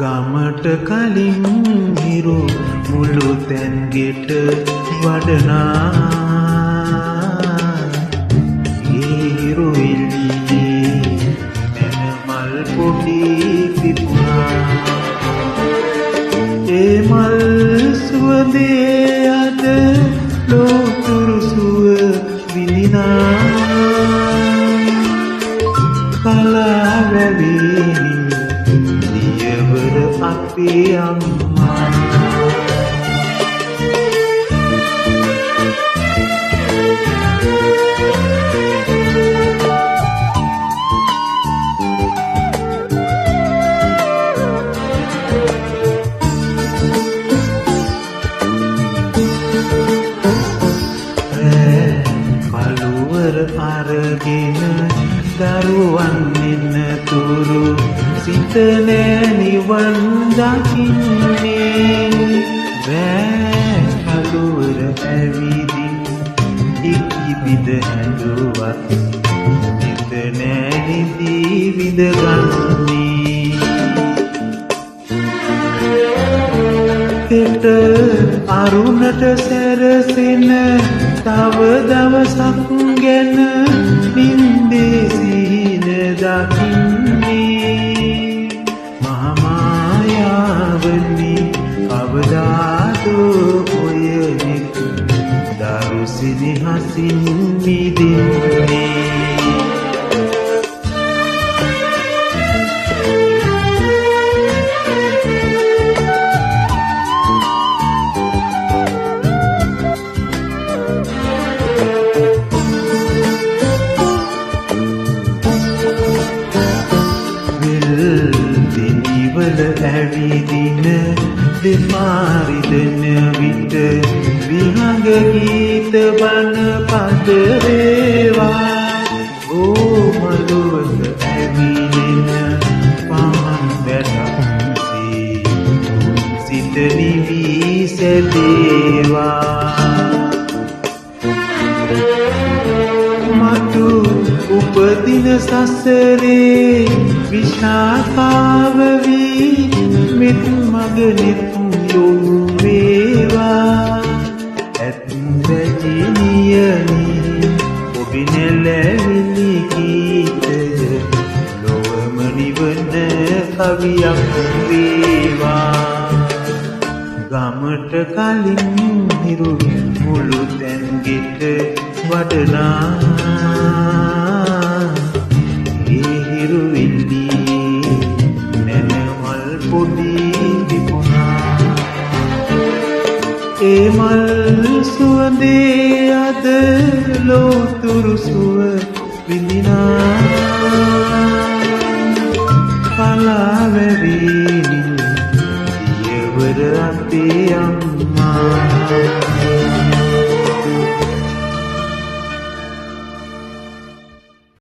ගමට කලින් හිරු මුළු තැන් ගෙට වඩනා ඒ හිරු එළියේ මල් පොඩි පිපුණා ඒ මල් සුවඳේ අද ලෝතුරු සුව විඳිනා කලාවැවේ දියවර අපේ අම්මා අරගෙන දරුවන් එන්නතුරු සිත නෑ නිවන් දකින්නේ වැ කළුවර ඇවිදින් ඉක්බිද හැඬුවත් සිත නෑ නිදී විඳගන්නේ කෙට අරුණට සැරසෙන තව දවසක් ගැන නින්දේ සිහින දකින්නේ මහාමායාවනි කවදාදෝ ඔය නෙත් දරු සිනහසින් මිදෙන්නේ දිනිවල ඇවිදින දෙපාරිදන විට විහඟ ගීත බණ පද වේවා ඕමලුවක ඇවිදින පහන් වැටන්සේ සිත නිවී සැදේවා මතු උපදින සසරේ විශාකාව වී මෙත් මගනෙත් යොමු වේවා ඇත් වැජිනියනි ඔබි නැලවිලි ගීතය ලොවම නිවන කවියක් වේවා ගමට කලින් හිරු මුළු තැන් ගෙට වඩනා ඒ හිරු එළියේ නැනමල් පොඩි විපුණා ඒ මල් සුවඳේ අද ලෝතුරු සුව